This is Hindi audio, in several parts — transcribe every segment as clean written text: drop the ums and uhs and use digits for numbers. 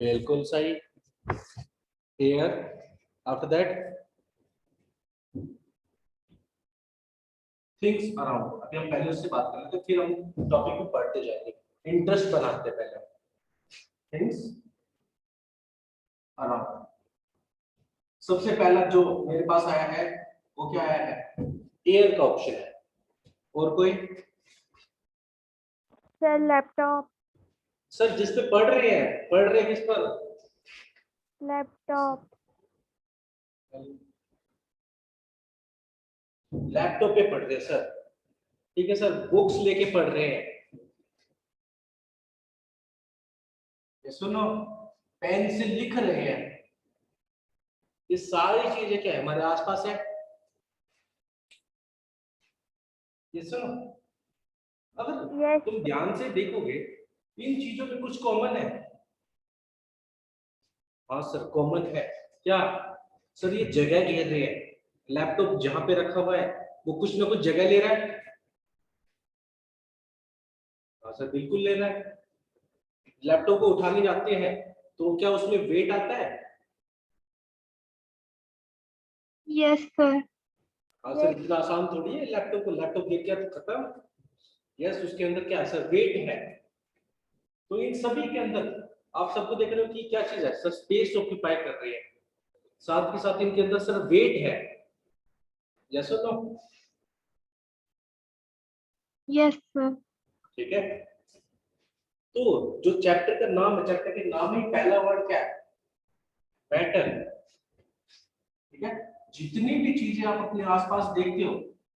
बिल्कुल सही। Air, after that things around. अभी हम पहले उससे बात करेंगे फिर हम टॉपिक को पढ़ते जाएंगे। इंटरेस्ट बनाते हैं पहले थिंग्स अराउंड। सबसे पहला जो मेरे पास आया है वो क्या आया है? एयर का ऑप्शन है। और कोई? Sir laptop. सर जिस पे पढ़ रहे हैं किस पर? लैपटॉप। लैपटॉप पे पढ़ रहे हैं सर। ठीक है सर, बुक्स लेके पढ़ रहे हैं। ये सुनो, पेन से लिख रहे हैं। ये सारी चीजें क्या है? हमारे आसपास है। ये सुनो, अगर यस तुम ध्यान से देखोगे इन चीजों में कुछ कॉमन है। हाँ सर कॉमन है। क्या सर? ये जगह घेर रहे हैं। लैपटॉप जहां पे रखा हुआ है वो कुछ ना कुछ जगह ले रहा है। हाँ सर बिल्कुल ले रहा है। लैपटॉप को उठाने जाते हैं तो क्या उसमें वेट आता है? Yes sir. हाँ सर, इतना आसान थोड़ी है लैपटॉप गिर गया तो खत्म। यस, उसके अंदर क्या है सर? वेट है। तो इन सभी के अंदर आप सबको देख रहे हो कि क्या चीज है सर? स्पेस ऑक्यूपाई कर रही है। साथ के साथ इनके अंदर सर वेट है। यस और नो? Yes sir. ठीक है। तो जो चैप्टर का नाम है, चैप्टर के नाम में पहला वर्ड क्या है? मैटर। ठीक है। जितनी भी चीजें आप अपने आसपास देखते हो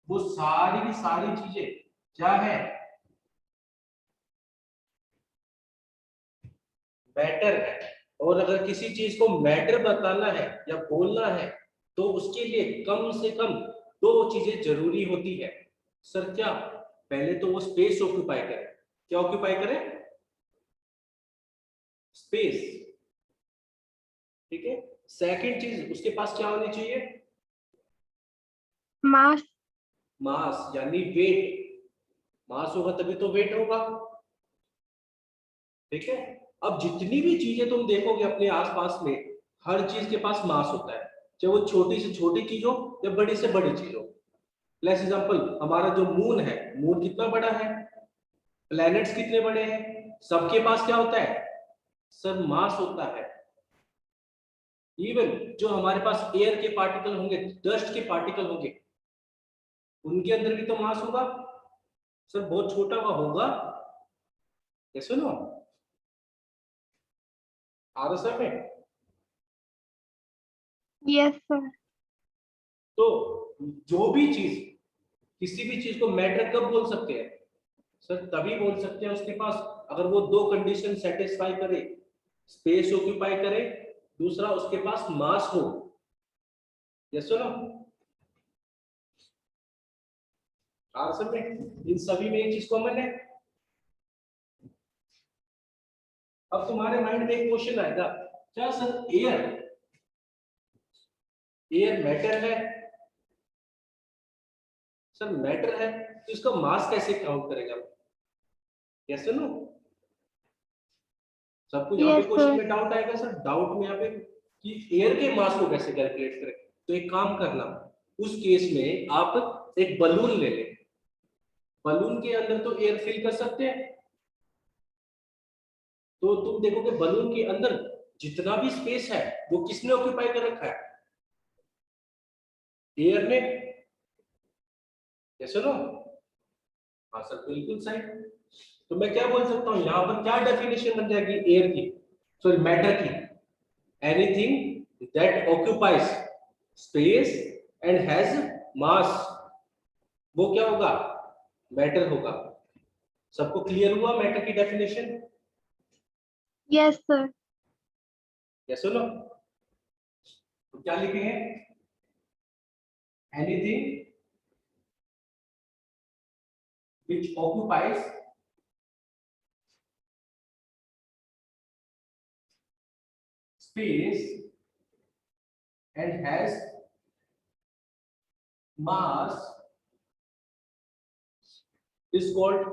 वो सारी की सारी चीजें क्या है? मैटर है। और अगर किसी चीज को मैटर बताना है या बोलना है तो उसके लिए कम से कम दो चीजें जरूरी होती है। सर क्या? पहले तो वो स्पेस ऑक्यूपाई करे। क्या ऑक्यूपाई करे? स्पेस। ठीक है। सेकंड चीज उसके पास क्या होनी चाहिए? मास। मास यानी वेट। मास होगा तभी तो वेट होगा। ठीक है। अब जितनी भी चीजें तुम देखोगे अपने आसपास में, हर चीज के पास मास होता है। चाहे वो छोटी से छोटी चीज हो या बड़ी से बड़ी चीज हो। प्लस एग्जांपल, हमारा जो मून है, मून कितना बड़ा है? प्लैनेट्स कितने बड़े हैं? सबके पास क्या होता है सर? मास होता है। इवन जो हमारे पास एयर के पार्टिकल होंगे, डस्ट के पार्टिकल होंगे, उनके अंदर भी तो मास होगा। सर बहुत छोटा हुआ होगा। ये सुनो, आ रहा सर में? Yes sir. तो जो भी चीज, किसी भी चीज को मैटर कब बोल सकते हैं सर? तभी बोल सकते हैं उसके पास अगर वो दो कंडीशन सेटिस्फाई करे। स्पेस ऑक्यूपाई करे, दूसरा उसके पास मास हो। यस सुनो, आंसर में इन सभी में एक चीज कॉमन है। अब तुम्हारे माइंड में एक क्वेश्चन आएगा, क्या सर एयर एयर मैटर है? सर मैटर है तो इसका मास कैसे काउंट करेगा? Yes no? सबको यहाँ पे यस क्वेश्चन सर। में डाउट आएगा सर, डाउट में यहाँ पे कि एयर के मास को कैसे कैलकुलेट करें। तो एक काम करना, उस केस में आप एक बलून ले लें। बलून के अंदर तो एयर फिल कर सकते हैं। तो तुम देखोगे बलून के अंदर जितना भी स्पेस है वो किसने ऑक्यूपाई कर रखा है? एयर ने। ये सुनो, हाँ सर बिल्कुल सही। तो मैं क्या बोल सकता हूँ यहाँ पर? क्या डेफिनेशन बन जाएगी एयर की, सॉरी मैटर की? Anything that occupies space and has मास, वो क्या होगा? मैटर होगा। सबको क्लियर हुआ मैटर की डेफिनेशन? Yes sir. या सुनो, तो क्या लिखे हैं? Anything which occupies space and has mass is called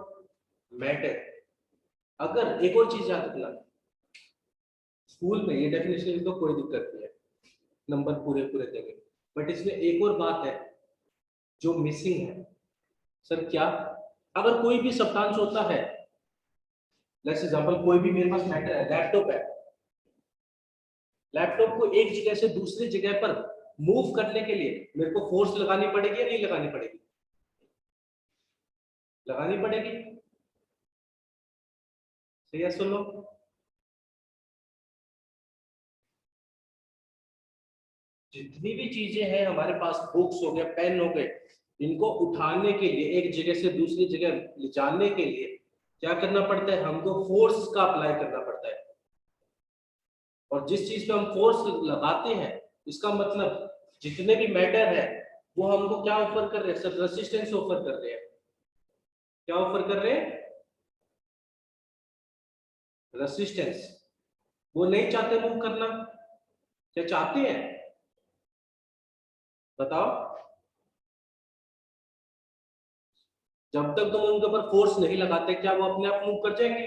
matter. अगर एक और चीज याद रखना, स्कूल में ये डेफिनेशन तो कोई दिक्कत नहीं है, नंबर पूरे पूरे देंगे। बट इसमें एक और बात है जो मिसिंग है। सर क्या? अगर कोई भी सब्सटेंस होता है, लेट्स एग्जांपल कोई भी मेरे पास मैटर है, लैपटॉप है, लैपटॉप को एक जगह से दूसरी जगह पर मूव करने के लिए मेरे को फोर्स लगानी पड़ेगी या नहीं लगानी पड़ेगी? लगानी पड़ेगी। सही है, सुन लो। जितनी भी चीजें हैं हमारे पास, बुक्स हो गए, पेन हो गए, इनको उठाने के लिए, एक जगह से दूसरी जगह ले जाने के लिए क्या करना पड़ता है? हमको फोर्स का अप्लाई करना पड़ता है। और जिस चीज पे हम फोर्स लगाते हैं, इसका मतलब जितने भी मैटर है वो हमको क्या ऑफर कर रहे हैं? सर रेसिस्टेंस ऑफर कर रहे हैं। क्या ऑफर कर रहे हैं? रेसिस्टेंस। वो नहीं चाहते मूव करना, क्या चाहते हैं? बताओ। जब तक तुम उनके ऊपर फोर्स नहीं लगाते, क्या वो अपने आप मूव कर जाएंगे?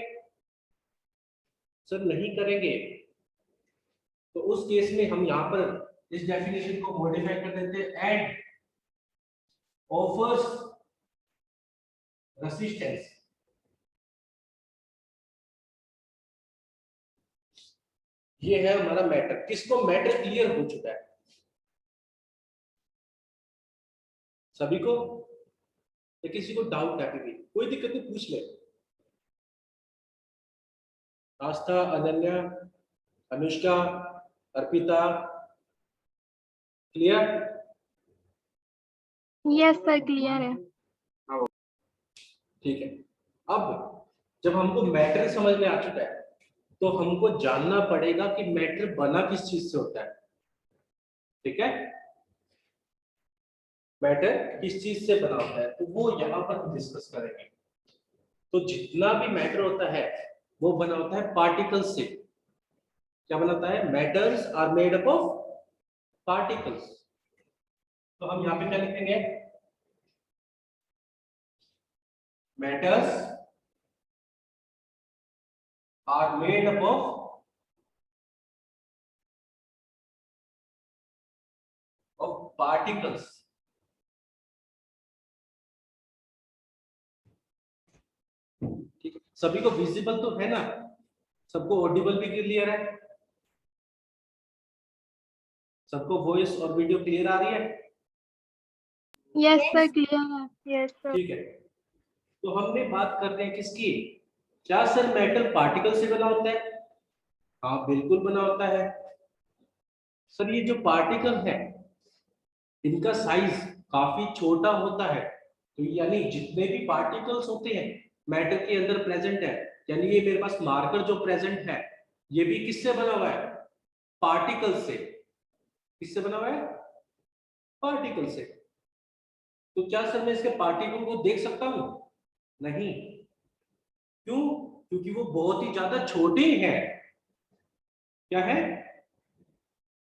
सर नहीं करेंगे। तो उस केस में हम यहां पर इस डेफिनेशन को मॉडिफाई कर देते हैं, एंड ऑफर्स रेसिस्टेंस। ये है हमारा मैटर। किसको मैटर क्लियर हो चुका है? सभी को? या किसी को डाउट है? अभी कोई दिक्कत नहीं, पूछ ले। Aastha, Ananya, Anushka, Arpita, clear? Yes sir, clear है। ठीक है। अब जब हमको मैटर समझ में आ चुका है, तो हमको जानना पड़ेगा कि मैटर बना किस चीज से होता है। ठीक है, मैटर किस चीज से बना होता है, तो वो यहां पर हम डिस्कस करेंगे। तो जितना भी मैटर होता है वो बना होता है पार्टिकल्स से। क्या बनाता है? Matters are made up of particles. तो हम यहां पे क्या लिखेंगे? Matters are made up of particles. ठीक है, सभी को विजिबल तो है ना? सबको ऑडिबल भी क्लियर है? सबको वॉइस और वीडियो क्लियर आ रही है? यस सर, क्लियर है। Yes sir. ठीक है। तो हमने बात कर रहे हैं किसकी? क्या सर मैटर पार्टिकल से बना होता है? हाँ बिल्कुल बना होता है। सर ये जो पार्टिकल है, इनका साइज काफी छोटा होता है। तो यानी जितने भी पार्टिकल्स होते हैं मैटर के अंदर प्रेजेंट है, यानी ये मेरे पास मार्कर जो प्रेजेंट है, ये भी किससे बना हुआ है? पार्टिकल से। किससे बना हुआ है? पार्टिकल से। तो क्या सर मैं इसके पार्टिकल को देख सकता हूं? नहीं। क्यों? क्योंकि वो बहुत ही ज्यादा छोटे हैं। क्या है?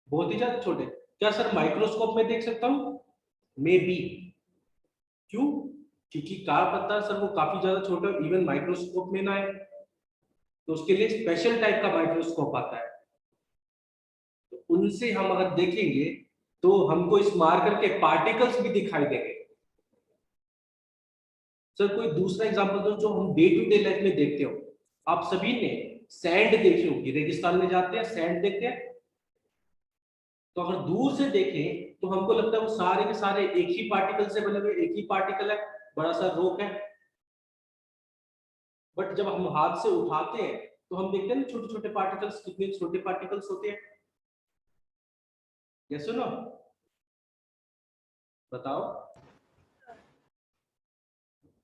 बहुत ही ज्यादा छोटे। क्या सर माइक्रोस्कोप में देख सकता हूं? May be. क्यों? क्योंकि क्या पता सर वो काफी ज्यादा छोटा, इवन माइक्रोस्कोप में ना है, तो उसके लिए स्पेशल टाइप का माइक्रोस्कोप आता है। तो उनसे हम अगर देखेंगे तो हमको इस मार्कर के पार्टिकल्स भी दिखाई देंगे। सर कोई दूसरा एग्जांपल दो जो हम डे टू डे लाइफ में देखते हो। आप सभी ने सैंड देखी होगी, रेगिस्तान में जाते हैं सैंड देखते हैं, तो अगर दूर से देखें तो हमको लगता है वो सारे के सारे एक ही पार्टिकल से बने हुए, एक ही पार्टिकल है, बड़ा सा रॉक है। बट जब हम हाथ से उठाते हैं तो हम देखते हैं ना छोटे छोटे पार्टिकल्स, कितने छोटे पार्टिकल्स होते हैं। ये सुनो, बताओ।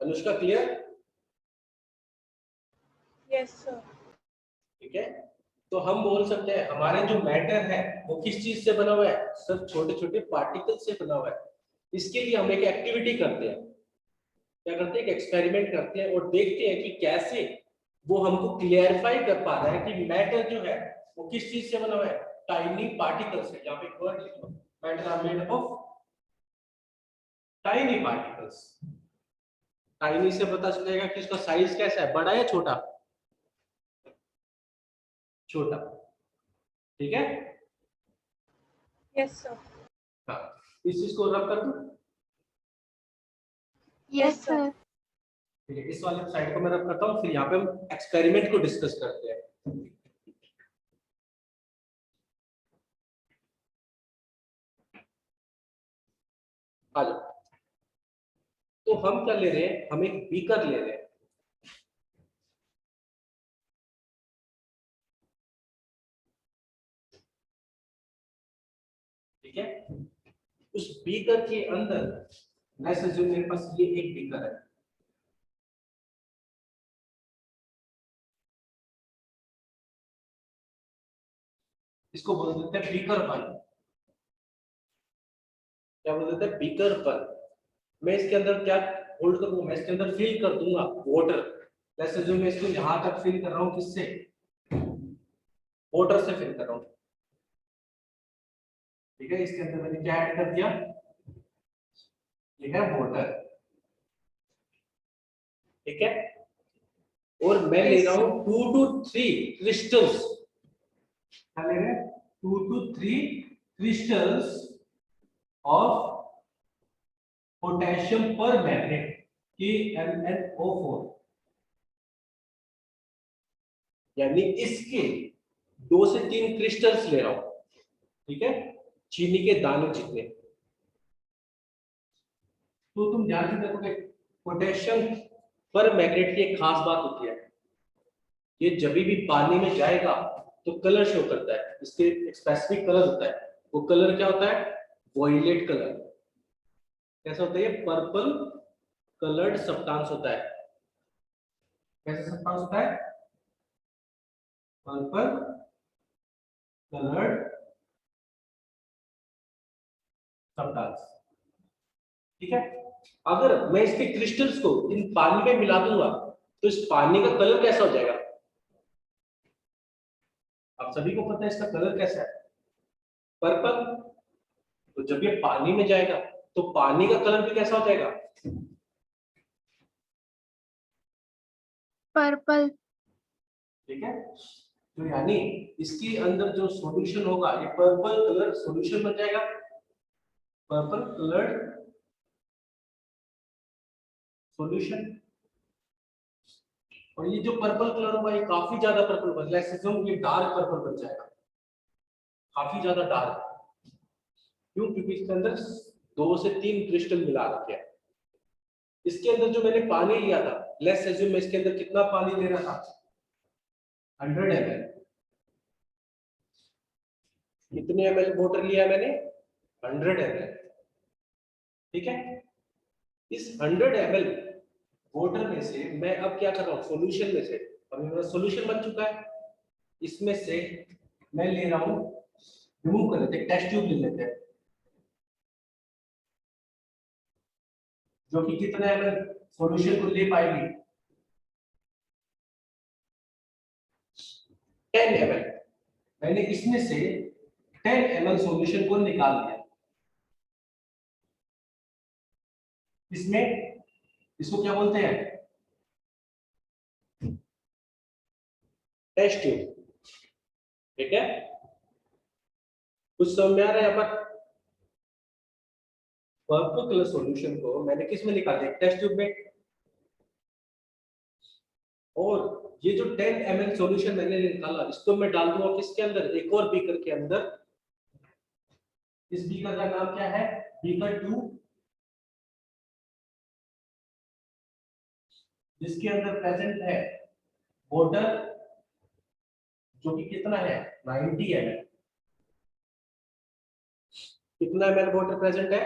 अनुष्का क्लियर? Yes sir. ठीक है। तो हम बोल सकते हैं हमारे जो मैटर है वो किस चीज से बना हुआ है? सर छोटे छोटे पार्टिकल से बना हुआ है। इसके लिए हम एक एक्टिविटी करते हैं। क्या करते हैं? एक एक्सपेरिमेंट करते हैं और देखते हैं कि कैसे वो हमको क्लियरिफाई कर पा रहा है कि मैटर जो है वो किस चीज से बना हुआ है? टाइनी पार्टिकल्स से। यहाँ पे एक वर्ड लिखो, matter are made up of tiny particles. Tiny से पता चलेगा कि इसका साइज कैसा है, बड़ा या छोटा? छोटा। ठीक है? Yes, sir. हाँ, इस चीज को रब कर दूं। Yes, sir. sir. ठीक है, इस वाले साइड को मैं रब करता हूँ, फिर यहाँ पे हम एक्सपेरिमेंट को डिस्कस करते हैं। आ जाओ। तो हम क्या ले रहे हैं, हम एक बीकर ले रहे हैं। ठीक है, उस बीकर के अंदर लेट्स अज्यूम मेरे पास ये एक बीकर है। इसको बोल देते हैं बीकर 1। क्या बोल देते हैं? बीकर 1। मैं इसके अंदर क्या होल्ड करूंगा, मैं इसके अंदर फिल कर दूंगा वाटर। लेट्स अज्यूम मैं इसको यहां तक फिल कर रहा हूं, किससे? वाटर से फिल कर रहा हूं। ठीक है, इसके अंदर मैंने क्या ऐड कर दिया, ये है वाटर। ठीक है, और मैं ले रहा हूं 2 to 3 क्रिस्टल्स। क्या ले रहे हैं? 2 to 3 क्रिस्टल्स ऑफ पोटेशियम पर मैग्नेट KMnO4। यानी इसके 2 से 3 क्रिस्टल्स ले रहा हूं। ठीक है, चीनी के दाने जितने। तो तुम ध्यान से देखोगे, पोटेशियम पर मैग्नेट की एक खास बात होती है, ये जब भी पानी में जाएगा तो कलर शो करता है। इसके एक स्पेसिफिक कलर होता है। वो कलर क्या होता है? Violet colour. कैसा होता है? ये पर्पल कलर्ड सब्सटेंस होता है। कैसा सब्सटेंस होता है? Purple coloured substance. ठीक है, अगर मैं इसके क्रिस्टल्स को इन पानी में मिला दूंगा तो इस पानी का कलर कैसा हो जाएगा? आप सभी को पता है इसका कलर कैसा है? पर्पल। तो जब ये पानी में जाएगा तो पानी का कलर भी कैसा हो जाएगा? Purple. ठीक है, तो यानी इसके अंदर जो सॉल्यूशन होगा ये पर्पल कलर सॉल्यूशन बन जाएगा। Purple coloured solution. और ये जो पर्पल कलर होगा ये काफी ज्यादा पर्पल बन जाएगा, ये डार्क पर्पल बन जाएगा, काफी ज्यादा डार्क। क्यों? क्योंकि इसके अंदर 2 से 3 क्रिस्टल मिला रखे हैं। इसके अंदर जो मैंने पानी लिया था, लेट्स अज्यूम मैं इसके अंदर कितना पानी ले रहा था? 100 ml। कितने ml वाटर लिया मैंने? 100 ml। ठीक है, इस 100 ml वाटर में से मैं अब क्या कर रहा हूँ, सॉल्यूशन में से, अभी मेरा सॉल्यूशन बन चुका है, इसमें से मैं ले रहा हूँ, रिमूव कर लेते हैं, टेस्ट ट्यूब ले लेते हैं, जो कि कितना ml सॉल्यूशन को ले पाएगी? 10 ml। मैंने इसमें से 10 ml सॉल्यूशन को निकाल दिया। इसमें इसको क्या बोलते हैं? Test tube. ठीक है, कुछ समझ में आ रहा है? यहाँ पर पर्पल कलर सॉल्यूशन को मैंने किस में निकाल दिया? टेस्ट ट्यूब में। और ये जो 10 ml सॉल्यूशन मैंने निकाला, इसको मैं डाल दूंगा किसके अंदर? एक और बीकर के अंदर। इस बीकर का नाम क्या है? बीकर 2, जिसके अंदर प्रेजेंट है वाटर, जो कि कितना है? 90 ml। कितना ml वाटर प्रेजेंट है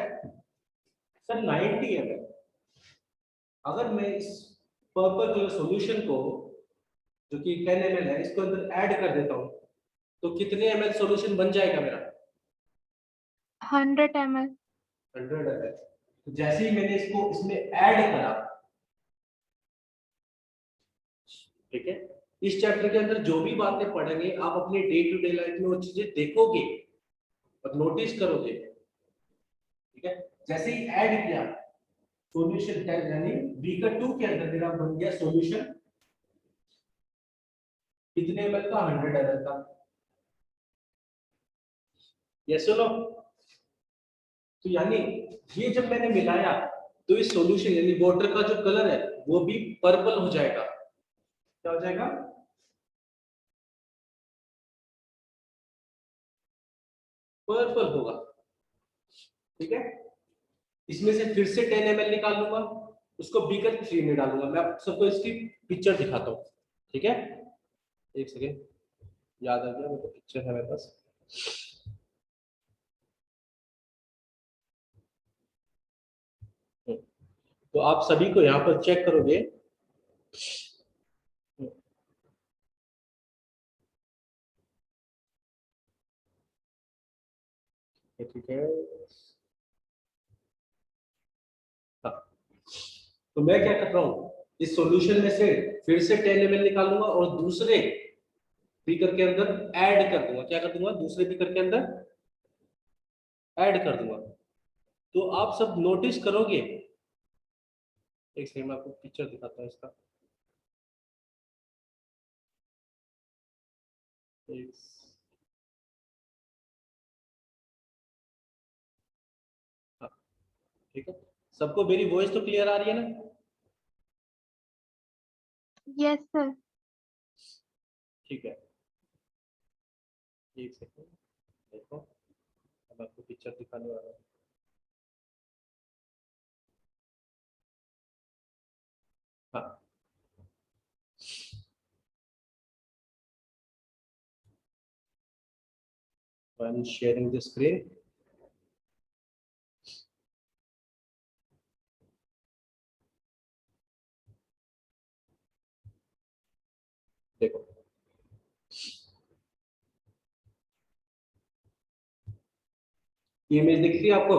सर? 90 ml। अगर मैं इस पर्पल कलर सॉल्यूशन को, जो कि 10 ml है, इसको अंदर ऐड कर देता हूं, तो कितने ml सॉल्यूशन बन जाएगा मेरा? 100 ml. 100 ml। तो जैसे ही मैंने इसको इसमें ऐड करा, ठीक है, इस चैप्टर के अंदर जो भी बातें पढ़ेंगे आप अपने डे टू डे लाइफ में वो चीजें देखोगे और नोटिस करोगे। ठीक है, जैसे ही ऐड किया सॉल्यूशन 10, यानी बीकर 2 के अंदर मेरा बन गया सॉल्यूशन कितने ml का? 100 ml का। ये सुनो, तो यानी ये जब मैंने मिलाया तो इस सॉल्यूशन यानी वाटर का जो कलर है वो भी पर्पल हो जाएगा। क्या हो जाएगा? पर्पल होगा। ठीक है, इसमें से फिर से 10 ml निकाल लूंगा, उसको बीकर 3 में डालूंगा। मैं आप सबको इसकी पिक्चर दिखाता हूँ। ठीक है, एक सेकेंड, याद आ गया मेरे को, पिक्चर है मेरे पास। तो आप सभी को यहाँ पर चेक करोगे, ठीक है। हाँ, तो मैं क्या कर रहा हूँ, इस सॉल्यूशन में से फिर से 10 ml निकालूंगा और दूसरे बीकर के अंदर ऐड कर दूंगा। क्या कर दूंगा? दूसरे बीकर के अंदर ऐड कर दूंगा। तो आप सब नोटिस करोगे, एक सेकंड मैं आपको पिक्चर दिखाता हूँ इसका। एक हाँ, ठीक है, सबको मेरी वॉइस तो क्लियर आ रही है ना? Yes, sir. ठीक है, एक सेकंड देखो, अब आपको पिक्चर दिखाने वाला हूँ। हाँ, I am sharing the screen. देखो, ये इमेज दिख रही है आपको?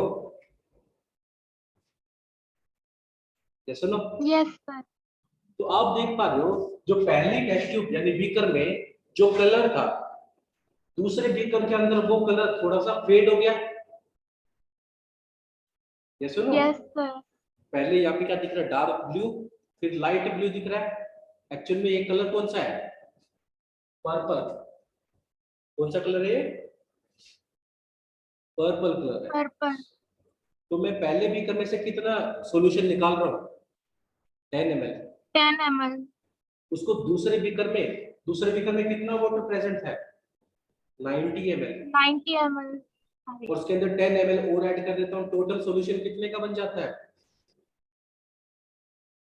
ये सुनो, Yes, sir. तो आप देख पा रहे हो जो पहली टेस्ट ट्यूब यानी बीकर में जो कलर था, दूसरे बीकर के अंदर वो कलर थोड़ा सा फेड हो गया। ये सुनो, Yes, sir. पहले यहाँ पे क्या दिख रहा है? डार्क ब्लू, फिर लाइट ब्लू दिख रहा है। एक्चुअल में ये कलर कौन सा है? पर्पल। कौन सा कलर है ये? पर्पल कलर है। Purple. तो मैं पहले बीकर में से कितना सॉल्यूशन निकाल रहा हूँ? 10 ml। 10 ml. उसको दूसरे बीकर में कितना वाटर प्रेजेंट है? 90 ml। 90 ml. और उसके अंदर 10 ml और ऐड कर देता हूँ, टोटल सॉल्यूशन कितने का बन जाता है?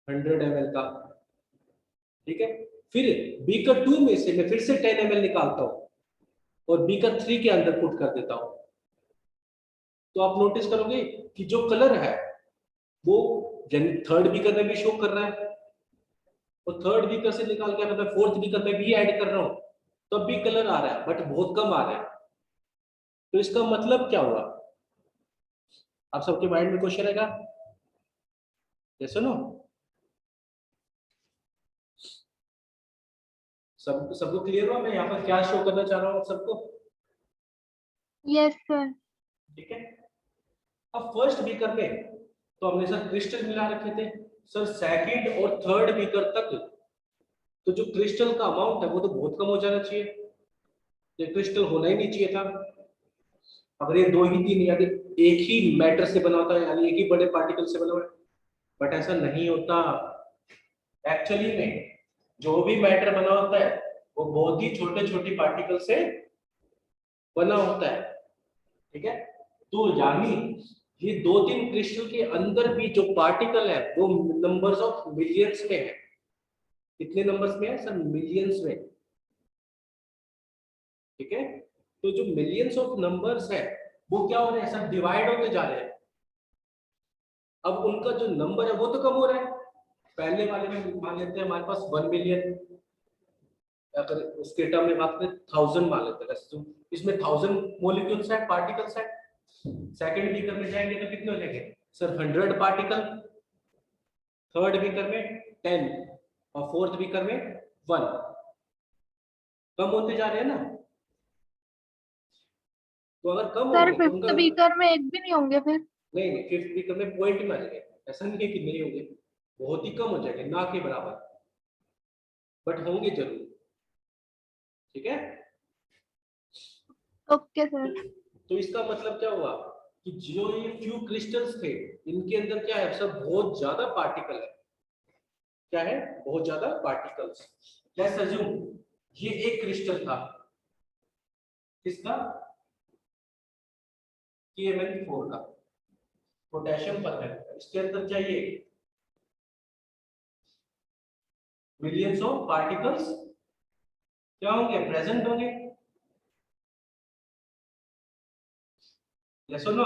100 ml का। ठीक है, फिर बीकर 2 में से मैं फिर से 10 ml निकालता हूँ और बीकर 3 के अंदर पुट कर देता हूँ। तो आप नोटिस करोगे कि जो कलर है वो थर्ड बीकर में भी शो कर रहा है, और थर्ड बीकर से निकाल के मैं फोर्थ बीकर में भी ऐड कर रहा हूँ, तब भी कलर आ रहा है, बट बहुत कम आ रहा है। तो इसका मतलब क्या हुआ? आप सबके माइंड में क्वेश्चन रहेगा, ये सुनो, सबको क्लियर हुआ मैं यहाँ पर क्या शो करना चाह रहा हूँ आप सबको? Yes, sir. ठीक है, अब फर्स्ट बीकर में तो हमने सर क्रिस्टल मिला रखे थे सर, सेकंड और थर्ड बीकर तक तो जो क्रिस्टल का अमाउंट है वो तो बहुत कम हो जाना चाहिए, ये क्रिस्टल होना ही नहीं चाहिए था। अगर ये दो ही तीन यानी एक ही मैटर से बना होता है, यानी एक ही बड़े पार्टिकल से बना हुआ है, बट ऐसा नहीं होता। एक्चुअली में जो भी मैटर बना होता है वो बहुत ही छोटे छोटे पार्टिकल से बना होता है। ठीक है, तो यानी ये दो तीन क्रिस्टल के अंदर भी जो पार्टिकल है वो नंबर्स ऑफ मिलियंस में है। कितने नंबर्स में है सर? मिलियंस में। ठीक है, तो जो मिलियंस ऑफ नंबर्स है वो क्या हो रहे हैं सर? डिवाइड होते जा रहे हैं। अब उनका जो नंबर है वो तो कम हो रहा है। पहले वाले में मान लेते हैं हमारे पास 1 मिलियन, अगर उसके टर्म में बात करें 1000 मान लेते हैं, तो इसमें 1000 मॉलिक्यूल्स है, पार्टिकल्स है। सेकंड बीकर में जाएंगे तो कितने हो जाएंगे सर? 100 पार्टिकल। थर्ड बीकर में 10 और फोर्थ बीकर में 1। कम होते जा रहे हैं ना? तो अगर कम Sir, होंगे तो fifth उनका beaker में एक भी नहीं होंगे फिर? नहीं, फिफ्थ बीकर में पॉइंट में आ जाएंगे। ऐसा नहीं है कि नहीं होंगे, बहुत ही कम हो जाएंगे, ना के बराबर, बट होंगे जरूर। ठीक है, Okay, sir. तो इसका मतलब क्या हुआ कि जो ये फ्यू क्रिस्टल्स थे इनके अंदर क्या है, सब बहुत ज्यादा पार्टिकल है। क्या है? बहुत ज्यादा पार्टिकल्स। लेट्स अज्यूम ये एक क्रिस्टल था, किसका? KMnO4 का, पोटेशियम परमैंगनेट। इसके अंदर चाहिए मिलियंस ऑफ पार्टिकल्स क्या होंगे, प्रेजेंट होंगे। यस और नो?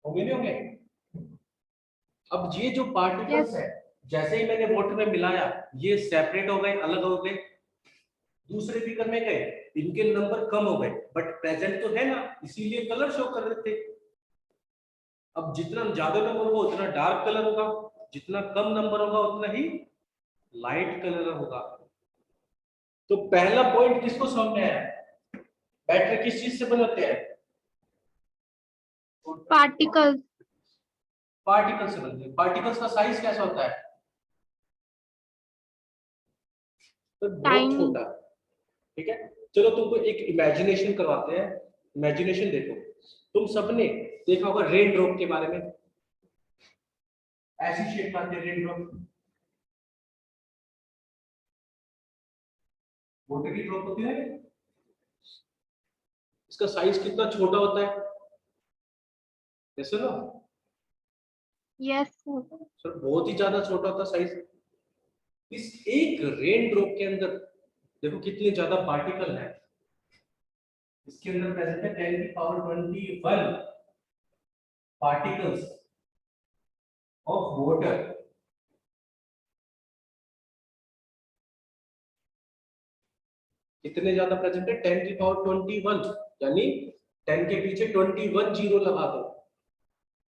होंगे नहीं होंगे? अब ये जो पार्टिकल्स Yes. है, जैसे ही मैंने वाटर में मिलाया ये सेपरेट हो गए, अलग हो गए, दूसरे फिगर में गए, इनके नंबर कम हो गए, बट प्रेजेंट तो है ना, इसीलिए कलर शो कर रहे थे। अब जितना ज्यादा नंबर होगा उतना डार्क कलर होगा, जितना कम नंबर होगा उतना ही लाइट कलर होगा। तो पहला पॉइंट किसको समझ में आया? बैटरी किस चीज से बनते हैं? Particles. पार्टिकल से बनते हैं। पार्टिकल्स का साइज कैसा होता है? तो बहुत Tiny. छोटा। ठीक है, चलो तुमको एक इमेजिनेशन करवाते हैं। इमेजिनेशन देखो, तुम सबने देखा होगा रेन ड्रॉप के बारे में, ऐसी शेप आती है रेन ड्रॉप, वाटर की ड्रॉप होती है। इसका साइज कितना छोटा होता है, जैसे ना Yes, sir. सर, बहुत ही ज्यादा छोटा होता साइज। इस एक रेन ड्रॉप के अंदर देखो कितने ज्यादा पार्टिकल है। इसके अंदर प्रेजेंट है 10 की पावर 21 पार्टिकल्स ऑफ वाटर। कितने ज्यादा प्रेजेंट है? 10 की पावर 21, यानी 10 के पीछे 21 जीरो लगा दो,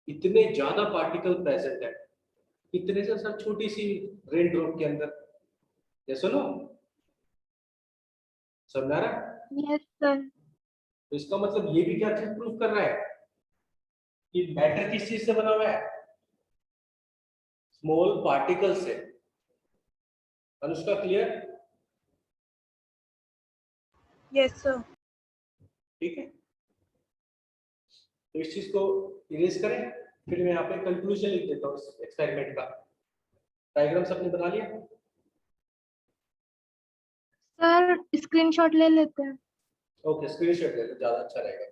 इतने ज्यादा पार्टिकल प्रेजेंट है। इतने से सर छोटी सी रेन ड्रॉप के अंदर, ये सुनो, समझ आ रहा है? Yes, sir. तो इसका मतलब ये भी क्या चीज प्रूव कर रहा है कि मैटर किस चीज से बना हुआ है? स्मॉल पार्टिकल से। अनुष्का, क्लियर? Yes, sir. ठीक है, तो इस चीज को इरेज करें, फिर मैं यहाँ पे कंक्लूजन लिख देता हूँ इस एक्सपेरिमेंट का। डायग्राम सबने बना लिया? Sir, screenshot ले लेते हैं. ओके, स्क्रीनशॉट ले लो, ज्यादा अच्छा रहेगा।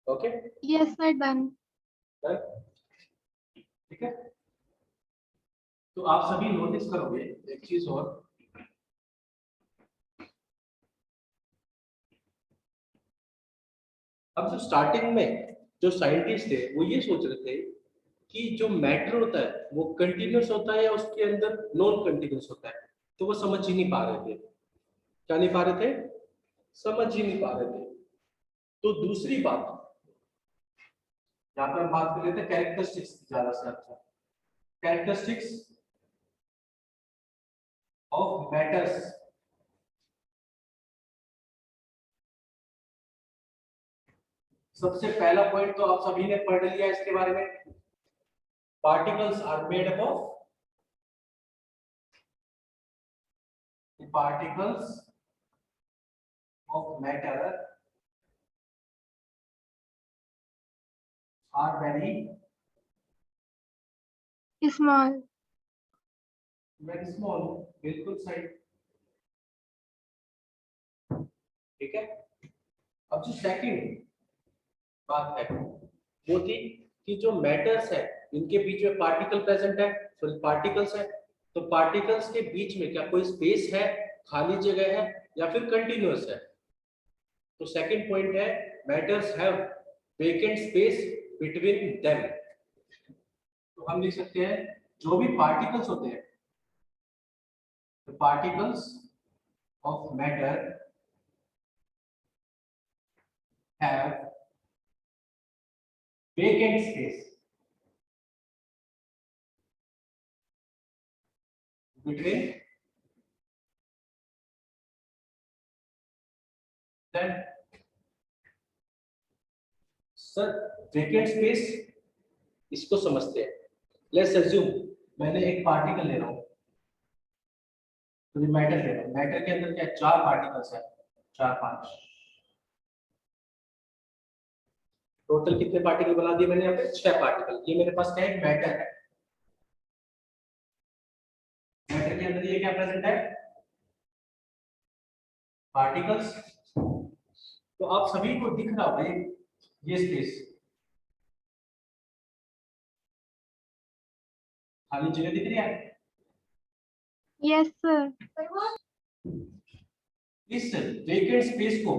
Okay, Yes, sir. Done. ठीक है, तो आप सभी नोटिस करोगे एक चीज और, अब जो स्टार्टिंग में जो साइंटिस्ट थे वो ये सोच रहे थे कि जो मैटर होता है वो कंटिन्यूअस होता है या उसके अंदर नॉन कंटिन्यूअस होता है, तो वो समझ ही नहीं पा रहे थे। क्या नहीं पा रहे थे? समझ ही नहीं पा रहे थे। तो दूसरी बात, यहाँ पर हम बात कर लेते हैं कैरेक्टरिस्टिक्स, ज्यादा से अच्छा कैरेक्टरिस्टिक्स ऑफ मैटर्स। सबसे पहला पॉइंट तो आप सभी ने पढ़ लिया इसके बारे में, particles are made up of, particles of matter are very Small. Very small. बिल्कुल सही, ठीक है। अब जो सेकंड बात है वो थी कि जो मैटर्स है इनके बीच में पार्टिकल प्रेजेंट है, सॉरी पार्टिकल्स है, तो पार्टिकल्स के बीच में क्या कोई स्पेस है, खाली जगह है, या फिर कंटिन्यूअस है? तो सेकंड पॉइंट है matters have vacant space between them. तो हम लिख सकते हैं जो भी पार्टिकल्स होते हैं, the particles of matter have vacant space between them। Sir vacant space इसको समझते हैं, लेट्स अज्यूम मैंने एक पार्टिकल ले रहा हूँ, तो ये मैटर ले रहा हूँ, मैटर के अंदर क्या 4 पार्टिकल्स है, 4 5, टोटल कितने पार्टिकल बना दिए मैंने यहाँ पे 6 पार्टिकल। ये मेरे पास क्या है, मैटर है। मैटर के अंदर ये क्या प्रेजेंट है, पार्टिकल्स। तो आप सभी को दिख रहा होगा ये स्पेस, खाली जगह दिख रही है। Yes, sir. इस वेकेंट स्पेस को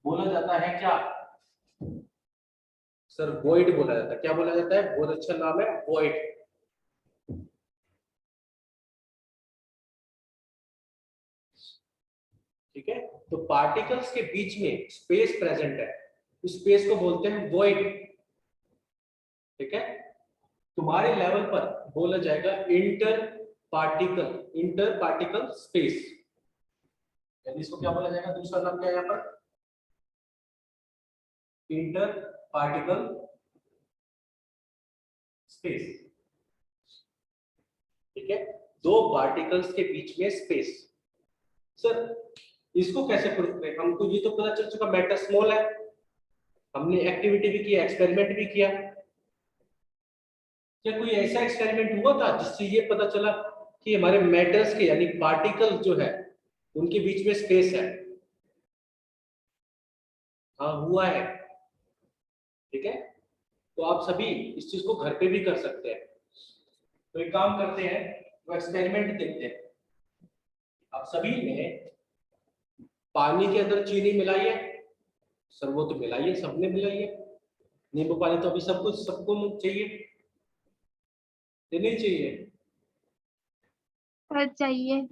बोला जाता है क्या सर, वॉइड बोला जाता है। क्या बोला जाता है, बहुत अच्छा नाम है, वॉइड। ठीक है, तो पार्टिकल्स के बीच में स्पेस प्रेजेंट है, उस स्पेस को बोलते हैं वॉइड। ठीक है, तुम्हारे लेवल पर बोला जाएगा इंटर पार्टिकल स्पेस, यानी इसको क्या बोला जाएगा, दूसरा नाम क्या है यहाँ पर, इंटर पार्टिकल स्पेस। ठीक है, दो पार्टिकल्स के बीच में स्पेस। सर इसको कैसे प्रूव करें, हमको ये तो पता चल चुका मैटर स्मॉल है, हमने एक्टिविटी भी किया, एक्सपेरिमेंट भी किया। क्या कोई ऐसा एक्सपेरिमेंट हुआ था जिससे ये पता चला कि हमारे मैटर्स के यानी पार्टिकल जो है उनके बीच में स्पेस है? हाँ हुआ है। ठीक है, तो आप सभी इस चीज को घर पे भी कर सकते हैं। तो एक काम करते हैं, तो एक्सपेरिमेंट देखते हैं। आप सभी ने पानी के अंदर चीनी मिलाई है, सर वो तो मिलाई है, सबने मिलाई है। नींबू पानी तो अभी सब कुछ सबको चाहिए, नहीं चाहिए? सर चाहिए।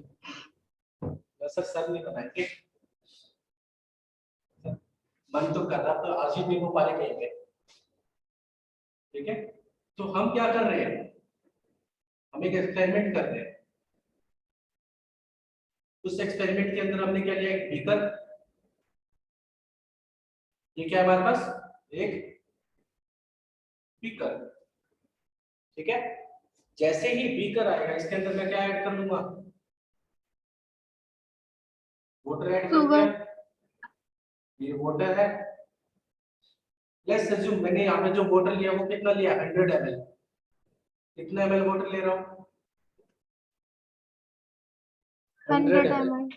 सर सर नहीं बताएंगे, मन तो कर रहा तो आज ही नींबू पानी कहेंगे। ठीक है, तो हम क्या कर रहे हैं, हम एक एक्सपेरिमेंट कर रहे हैं। उस एक्सपेरिमेंट के अंदर हमने क्या लिया, एक बीकर। ये क्या है हमारे पास, एक बीकर। ठीक है, जैसे ही बीकर आएगा इसके अंदर मैं क्या ऐड कर लूंगा, वाटर ऐड कर दिया। शुगर। ये वाटर है। लेट्स अज्यूम मैंने यहाँ पे जो वाटर लिया वो कितना लिया, 100 ml। कितना ml वाटर ले रहा हूँ, 100 100 ml। ml।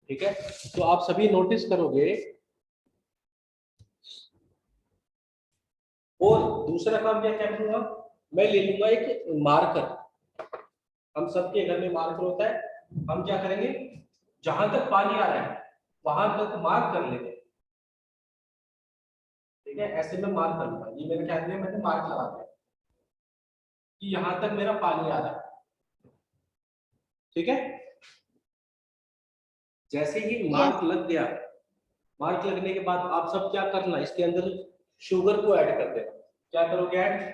ठीक है, तो आप सभी नोटिस करोगे। और दूसरा काम क्या क्या करूंगा, मैं ले लूंगा एक मार्कर। हम सबके घर में मार्कर होता है। हम क्या करेंगे, जहां तक पानी आ रहा है वहां तक मार्क कर लेंगे। ठीक है, ऐसे में मार्क कर लूंगा, ये मेरे ख्याल में मैंने मार्क लगा दिया कि यहां तक मेरा पानी आ रहा है। ठीक है, जैसे ही Yes, मार्क लग गया, मार्क लगने के बाद आप सब क्या करना, इसके अंदर शुगर को ऐड कर देना। क्या करोगे ऐड,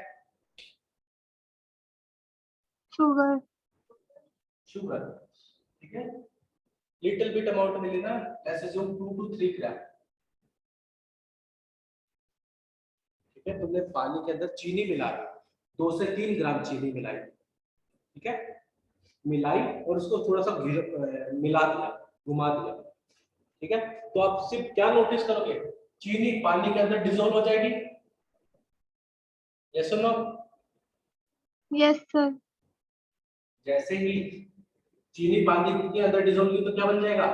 sugar। शुगर। ठीक है, लिटिल बिट अमाउंट में लेना, ऐसे जो 2 to 3 ग्राम। ठीक है, तुमने पानी के अंदर चीनी मिलाई, 2 से 3 ग्राम चीनी मिलाई। ठीक है, मिलाई और उसको थोड़ा सा मिला दिया, घुमा दिया। ठीक है, तो आप सिर्फ क्या नोटिस करोगे, चीनी पानी के अंदर डिसॉल्व हो जाएगी। यस और नो? Yes, sir। जैसे ही चीनी पानी के अंदर डिसॉल्व हुई तो क्या बन जाएगा,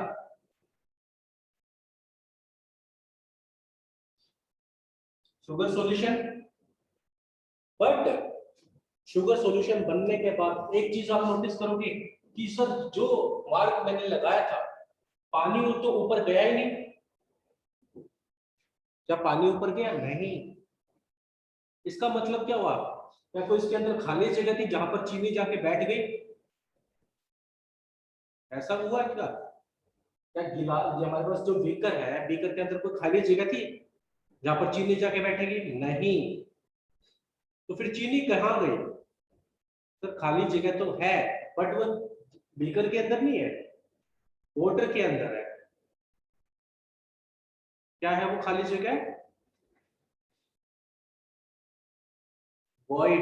sugar solution. But sugar solution बनने के बाद एक चीज आप नोटिस करोगे कि सर जो मार्क मैंने लगाया था, पानी वो तो ऊपर गया ही नहीं। क्या पानी ऊपर गया, नहीं। इसका मतलब क्या हुआ, क्या कोई इसके अंदर खाली जगह थी जहां पर चीनी जाके बैठ गई, ऐसा हुआ क्या? क्या गिलास, ये हमारे पास जो बीकर है, बीकर के अंदर कोई खाली जगह थी जहां पर चीनी जाके बैठेगी, नहीं। तो फिर चीनी कहाँ गई, तो खाली जगह तो है बट वो बीकर के अंदर नहीं है, वाटर के अंदर है। क्या है वो खाली जगह, वॉइड।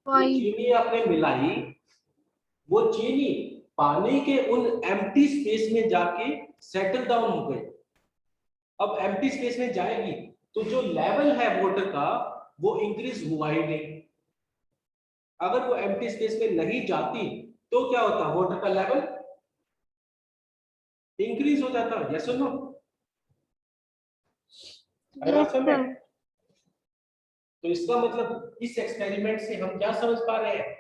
void, चीनी आपने मिलाई, वो चीनी पानी के उन एम्प्टी स्पेस में जाके सेटल डाउन हो गई। अब एम्प्टी स्पेस में जाएगी तो जो लेवल है वाटर का वो इंक्रीज हुआ ही नहीं। अगर वो एम्प्टी स्पेस में नहीं जाती तो क्या होता, वाटर का लेवल इंक्रीज हो जाता। यस और नो? yes sir, तो इसका मतलब इस एक्सपेरिमेंट से हम क्या समझ पा रहे हैं,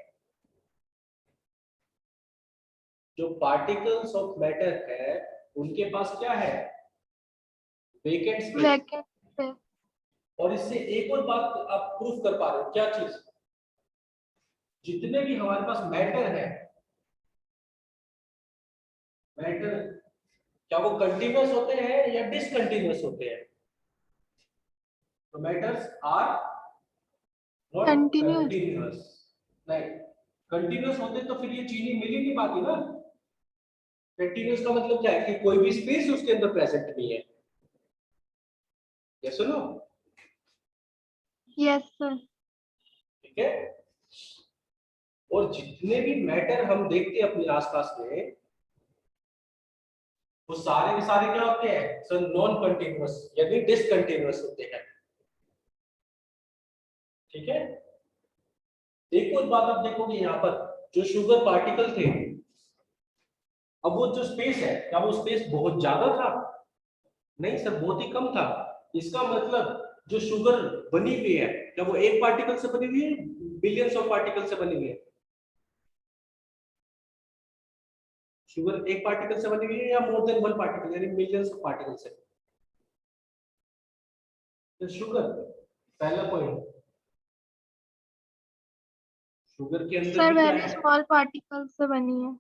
जो पार्टिकल्स ऑफ मैटर है उनके पास क्या है, वेकेंट स्पेस। vacant space, और इससे एक और बात आप प्रूफ कर पा रहे हो, क्या चीज, जितने भी हमारे पास मैटर है, मैटर क्या वो कंटिन्यूअस होते हैं या डिसकंटिन्यूअस होते हैं? तो matters are not continuous, continuous. नहीं, कंटिन्यूअस होते तो फिर ये चीनी मिल ही नहीं पाती ना। कंटिन्यूअस का मतलब क्या है कि कोई भी स्पेस उसके अंदर प्रेजेंट नहीं है। यस सुनो, yes sir, ठीक है। और जितने भी मैटर हम देखते हैं अपने आसपास में, वो सारे के सारे क्या होते हैं सर, नॉन कंटिन्यूअस यानी डिसकंटिन्यूअस होते हैं। ठीक है। एक और बात आप देखोगे यहाँ पर, जो शुगर पार्टिकल थे, अब वो जो स्पेस है, क्या वो स्पेस बहुत ज्यादा था? नहीं सर, बहुत ही कम था। इसका मतलब जो शुगर बनी हुई है, क्या वो एक पार्टिकल से बनी हुई है, बिलियंस ऑफ पार्टिकल से बनी हुई है? शुगर एक पार्टिकल से बनी हुई है या मोर देन वन पार्टिकल यानी मिलियंस ऑफ पार्टिकल से? तो शुगर, पहला पॉइंट, शुगर के अंदर sir भी क्या very है, small particles से बनी है,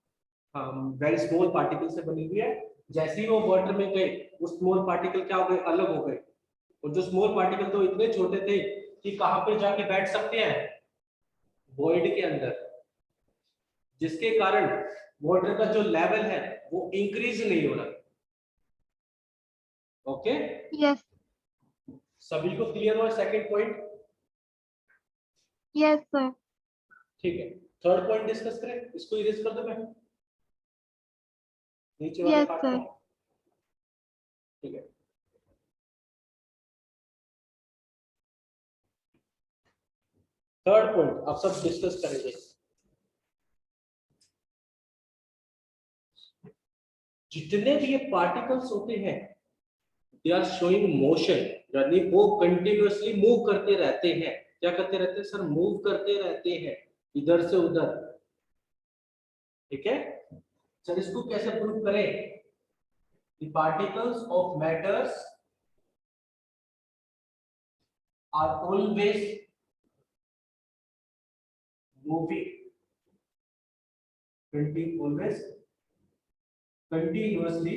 हाँ वेरी स्मॉल पार्टिकल से बनी हुई है। जैसे ही वो वाटर में गए, वो स्मॉल पार्टिकल क्या हो गए, अलग हो गए। और जो स्मॉल पार्टिकल तो इतने छोटे थे कि कहां पे जाके बैठ सकते हैं, वॉइड के अंदर, जिसके कारण वाटर का जो लेवल है वो इंक्रीज नहीं हो रहा। ओके, yes, सभी को क्लियर हुआ सेकंड पॉइंट? yes sir, ठीक है, थर्ड पॉइंट डिस्कस करें, इसको इरेज कर दो मैं, नीचे वाले yes पार्ट sir, को। ठीक है, थर्ड पॉइंट आप सब डिस्कस करेंगे। जितने भी ये पार्टिकल्स होते हैं, दे आर शोइंग मोशन, यानी वो कंटिन्यूअसली मूव करते रहते हैं। क्या करते रहते हैं सर, मूव करते रहते हैं इधर से उधर। ठीक है सर, इसको कैसे प्रूव करें? The particles of matters are always moving, always continuously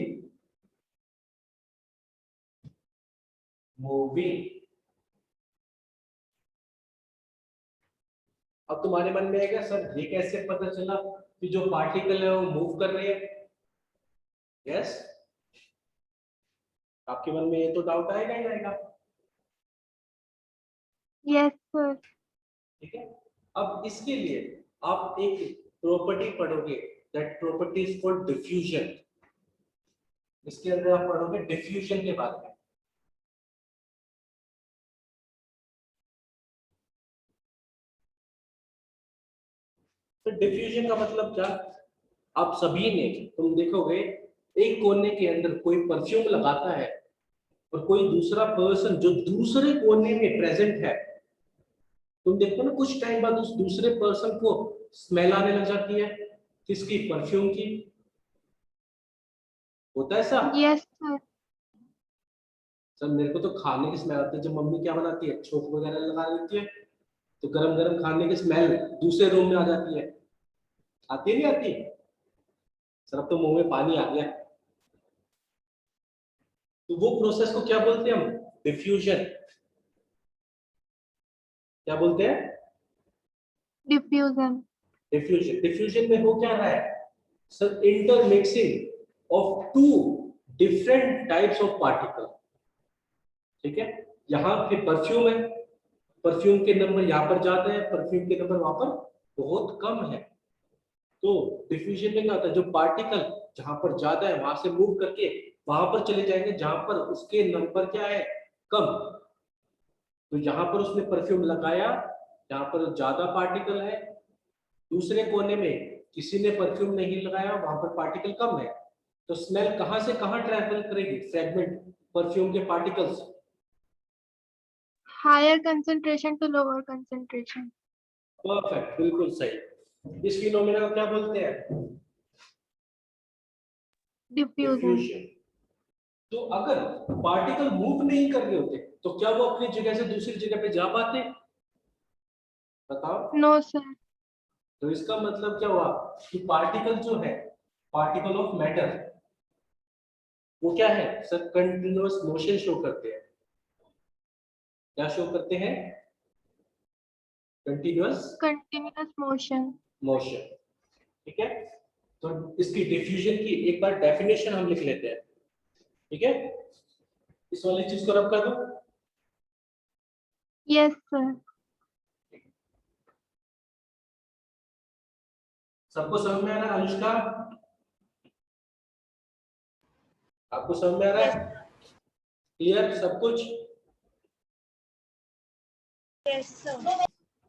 moving। अब तुम्हारे मन में आएगा सर, ये कैसे पता चला कि जो पार्टिकल है वो मूव कर रहे हैं? यस, आपके मन में ये तो डाउट आएगा ही आएगा। yes sir, ठीक है, अब इसके लिए आप एक प्रॉपर्टी पढ़ोगे, that property is called diffusion. इसके अंदर आप पढ़ोगे डिफ्यूजन के बारे में। तो डिफ्यूजन का मतलब क्या, आप सभी ने, तुम देखोगे एक कोने के अंदर कोई परफ्यूम लगाता है और कोई दूसरा पर्सन जो दूसरे कोने में प्रेजेंट है, तुम देखो ना कुछ टाइम बाद उस दूसरे पर्सन को स्मेल आने लग जाती है, किसकी, परफ्यूम की। होता है ऐसा? yes sir, सर मेरे को तो खाने की स्मेल आती है, जब मम्मी क्या बनाती है, छोक वगैरह लगा देती है, तो गरम गरम खाने की स्मेल दूसरे रूम में आ जाती है। आती है नहीं आती? सर अब तो मुंह में पानी आ गया। तो वो प्रोसेस को क्या बोलते हैं हम, डिफ्यूजन। क्या बोलते हैं? diffusion, diffusion. डिफ्यूजन में हो क्या रहा है sir, intermixing of two different types of particle. ठीक है, यहाँ पे परफ्यूम है, परफ्यूम के नंबर यहाँ पर ज्यादा है, परफ्यूम के नंबर वहां पर बहुत कम है। तो डिफ्यूजन में क्या होता है, जो पार्टिकल जहां पर ज्यादा है वहां से मूव करके वहां पर चले जाएंगे जहां पर उसके नंबर क्या है, कम। तो यहाँ पर उसने परफ्यूम लगाया, यहाँ पर ज्यादा पार्टिकल है, दूसरे कोने में किसी ने परफ्यूम नहीं लगाया, वहां पर पार्टिकल कम है। तो स्मेल कहां से कहां ट्रैवल करेगी, फ्रेगमेंट परफ्यूम के particles? Higher concentration to lower concentration. Perfect, बिल्कुल सही। इस फिनोमेना को क्या बोलते हैं? Diffusion. डिफ्यूजन। तो अगर पार्टिकल मूव नहीं कर रहे होते तो क्या वो अपनी जगह से दूसरी जगह पे जा पाते? बताओ। No, sir. तो इसका मतलब क्या हुआ कि पार्टिकल जो है, पार्टिकल ऑफ मैटर, वो क्या है सर, कंटिन्यूअस मोशन शो करते हैं। क्या शो करते हैं? Continuous Continuous motion. मोशन। ठीक है, तो इसकी डिफ्यूजन की एक बार डेफिनेशन हम लिख लेते हैं। ठीक है, इस वाली चीज को रब कर दो। Yes, sir. सबको समझ में आ रहा है अनुष्का? आपको समझ में आ रहा है? क्लियर सब कुछ? Yes, sir.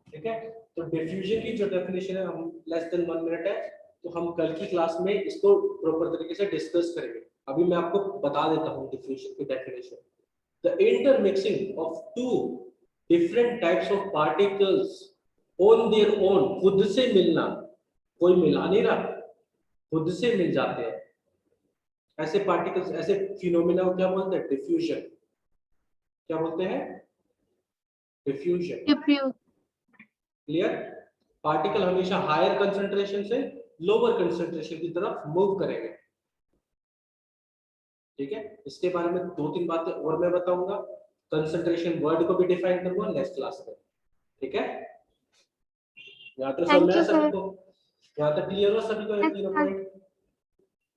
ठीक है, तो डिफ्यूजन की जो डेफिनेशन है, हम लेस देन 1 मिनट है, तो हम कल की क्लास में इसको प्रॉपर तरीके से डिस्कस करेंगे। अभी मैं आपको बता देता हूँ डिफ्यूजन की definition. The intermixing of two different types of particles on their own, खुद से मिलना, कोई मिला नहीं रहा, खुद से मिल जाते हैं ऐसे पार्टिकल्स, ऐसे फिनोमेना को क्या बोलते हैं? डिफ्यूजन। क्या बोलते हैं? डिफ्यूजन। Diffuse. क्लियर? पार्टिकल हमेशा हायर कंसंट्रेशन से लोअर कंसंट्रेशन की तरफ मूव करेंगे। ठीक है, इसके बारे में 2-3 बातें और मैं बताऊंगा। कंसंट्रेशन वर्ड को भी डिफाइन करूंगा नेक्स्ट क्लास में। ठीक है, यहाँ तक समझ Thank में आया you, सभी sir. को? यहाँ तक क्लियर हो सभी को ये Yes, तीनों sir. पॉइंट?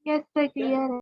Yes, sir. ठीक है? Clear.